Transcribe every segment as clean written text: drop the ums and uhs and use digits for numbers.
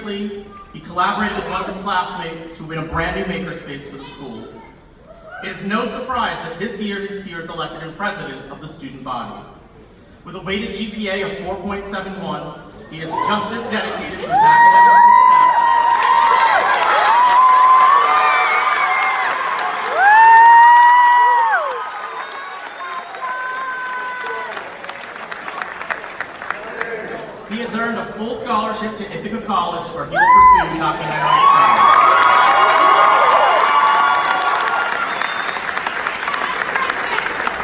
recently, he collaborated with one of his classmates to win a brand new makerspace for the school. It is no surprise that this year his peers elected him president of the student body. With a weighted GPA of 4.71, he is just as dedicated to his academic success He has earned a full scholarship to Ithaca College, where he will pursue documentary studies.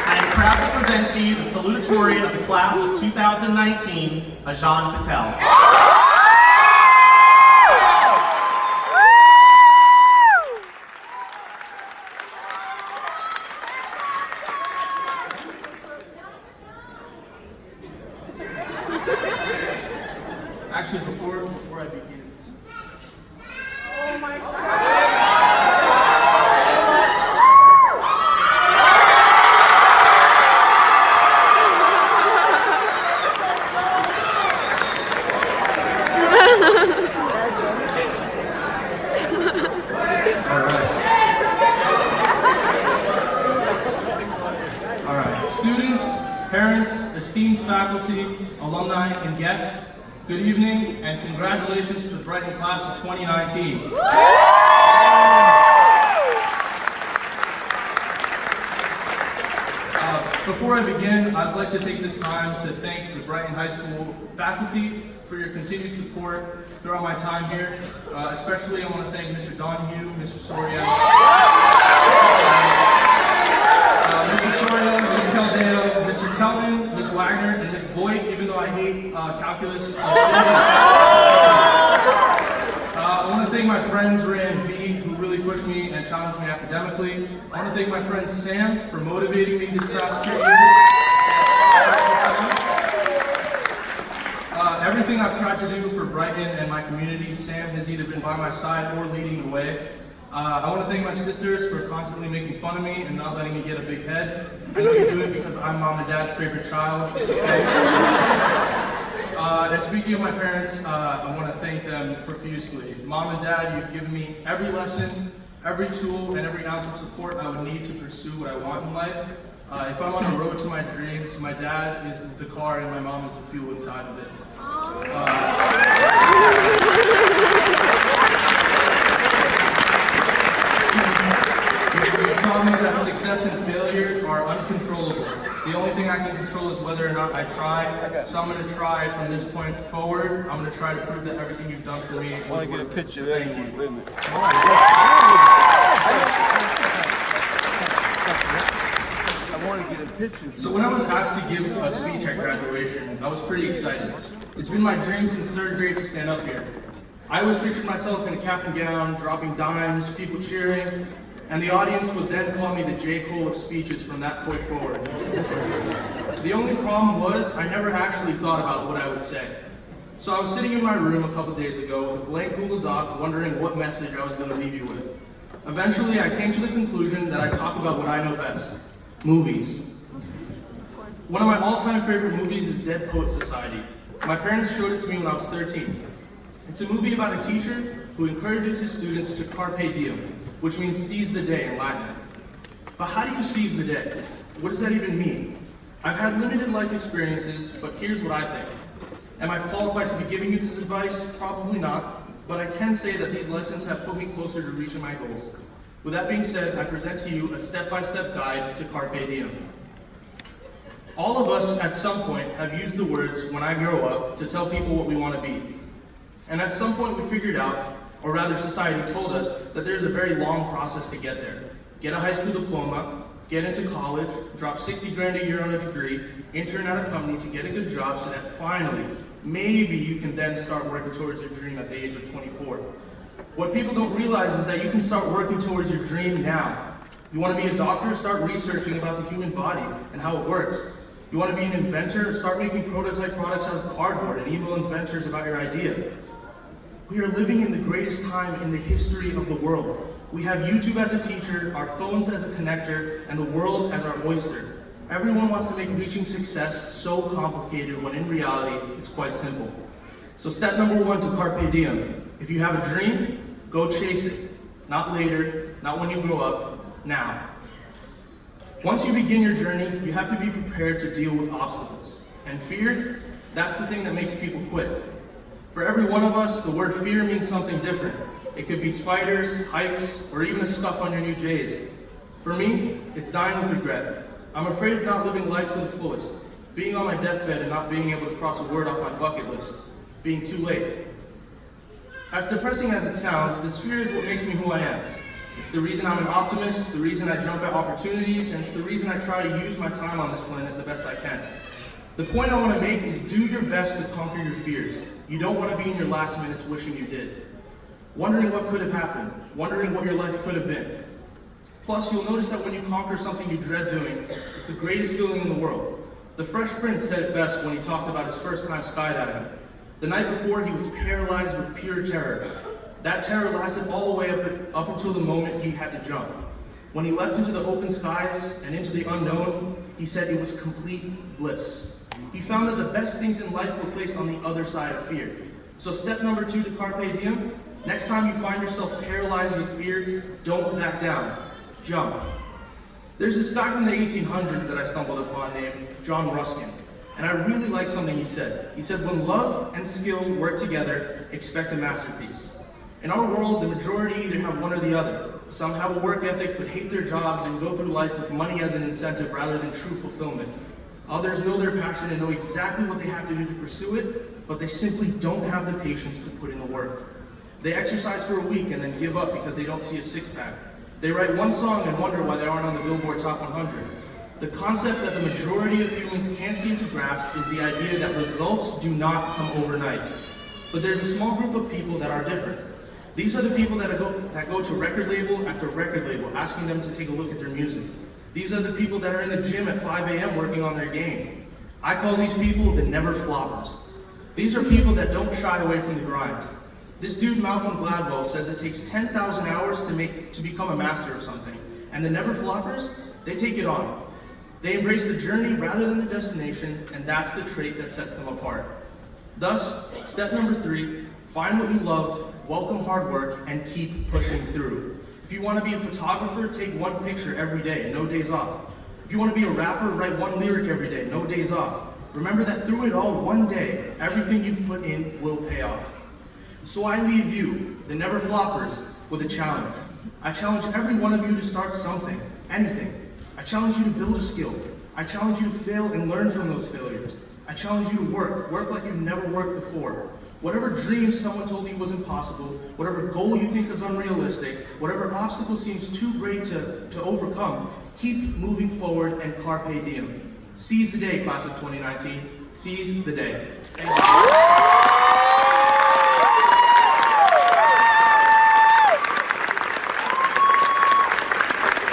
I am proud to present to you the salutatorian of the class of 2019, Ajan Patel. Actually, before I begin. Oh my God! All right. Students, parents, esteemed faculty, alumni, and guests, good evening, and congratulations to the Brighton class of 2019. Before I begin, I'd like to take this time to thank the Brighton High School faculty for your continued support throughout my time here. Especially I want to thank Mr. Donahue, Mr. Soria, Ms. Caldeo, Mr. Kelton, Ms. Wagner, and Ms. Voigt, even though I hate calculus. I want to thank my friends Ray and V, who really pushed me and challenged me academically. I want to thank my friend Sam for motivating me this past 2 years. Everything I've tried to do for Brighton and my community, Sam has either been by my side or leading the way. I want to thank my sisters for constantly making fun of me and not letting me get a big head. I know you do it because I'm mom and dad's favorite child. It's okay. And speaking of my parents, I want to thank them profusely. Mom and Dad, you've given me every lesson, every tool, and every ounce of support I would need to pursue what I want in life. If I'm on the road to my dreams, my dad is the car and my mom is the fuel inside of it. You taught me that success and failure are uncontrollable. The only thing I can control is whether or not I try. So I'm going to try from this point forward. I'm going to try to prove that everything you've done for me. I want to get a picture. Thank you. Wait a minute. I want to get a picture. So when I was asked to give a speech at graduation, I was pretty excited. It's been my dream since 3rd grade to stand up here. I always pictured myself in a cap and gown, dropping dimes, people cheering, and the audience would then call me the J. Cole of speeches from that point forward. The only problem was I never actually thought about what I would say. So I was sitting in my room a couple days ago with a blank Google Doc wondering what message I was going to leave you with. Eventually I came to the conclusion that I talk about what I know best, movies. One of my all-time favorite movies is Dead Poets Society. My parents showed it to me when I was 13. It's a movie about a teacher who encourages his students to carpe diem, which means seize the day in Latin. But how do you seize the day? What does that even mean? I've had limited life experiences, but here's what I think. Am I qualified to be giving you this advice? Probably not, but I can say that these lessons have put me closer to reaching my goals. With that being said, I present to you a step-by-step guide to carpe diem. All of us at some point have used the words, "when I grow up," to tell people what we want to be. And at some point we figured out, or rather society told us, that there's a very long process to get there. Get a high school diploma, get into college, drop 60 grand a year on a degree, intern at a company to get a good job so that finally, maybe you can then start working towards your dream at the age of 24. What people don't realize is that you can start working towards your dream now. You want to be a doctor? Start researching about the human body and how it works. You want to be an inventor? Start making prototype products out of cardboard and email inventors about your idea. We are living in the greatest time in the history of the world. We have YouTube as a teacher, our phones as a connector, and the world as our oyster. Everyone wants to make reaching success so complicated when in reality, it's quite simple. So step number 1 to carpe diem, If you have a dream, go chase it. Not later, not when you grow up, now. Once you begin your journey, you have to be prepared to deal with obstacles. And fear, that's the thing that makes people quit. For every one of us, the word fear means something different. It could be spiders, heights, or even a scuff on your new J's. For me, it's dying with regret. I'm afraid of not living life to the fullest, being on my deathbed and not being able to cross a word off my bucket list, being too late. As depressing as it sounds, this fear is what makes me who I am. It's the reason I'm an optimist, the reason I jump at opportunities, and it's the reason I try to use my time on this planet the best I can. The point I want to make is do your best to conquer your fears. You don't want to be in your last minutes wishing you did. Wondering what could have happened, wondering what your life could have been. Plus, you'll notice that when you conquer something you dread doing, it's the greatest feeling in the world. The Fresh Prince said it best when he talked about his first time skydiving. The night before, he was paralyzed with pure terror. That terror lasted all the way up until the moment he had to jump. When he leapt into the open skies and into the unknown, he said it was complete bliss. He found that the best things in life were placed on the other side of fear. So step number 2 to Carpe Diem, next time you find yourself paralyzed with fear, don't back down, jump. There's this guy from the 1800s that I stumbled upon named John Ruskin. And I really like something he said. He said, when love and skill work together, expect a masterpiece. In our world, the majority either have one or the other. Some have a work ethic but hate their jobs and go through life with money as an incentive rather than true fulfillment. Others know their passion and know exactly what they have to do to pursue it, but they simply don't have the patience to put in the work. They exercise for a week and then give up because they don't see a six-pack. They write one song and wonder why they aren't on the Billboard Top 100. The concept that the majority of humans can't seem to grasp is the idea that results do not come overnight. But there's a small group of people that are different. These are the people that go to record label after record label, asking them to take a look at their music. These are the people that are in the gym at 5 a.m. working on their game. I call these people the never floppers. These are people that don't shy away from the grind. This dude, Malcolm Gladwell, says it takes 10,000 hours to become a master of something. And the never floppers, they take it on. They embrace the journey rather than the destination, and that's the trait that sets them apart. Thus, step number 3, find what you love, welcome hard work, and keep pushing through. If you want to be a photographer, take one picture every day, no days off. If you want to be a rapper, write one lyric every day, no days off. Remember that through it all, one day, everything you've put in will pay off. So I leave you, the never floppers, with a challenge. I challenge every one of you to start something, anything. I challenge you to build a skill. I challenge you to fail and learn from those failures. I challenge you to work like you've never worked before. Whatever dream someone told you was impossible, whatever goal you think is unrealistic, whatever obstacle seems too great to overcome, keep moving forward and carpe diem. Seize the day, class of 2019. Seize the day. Thank you.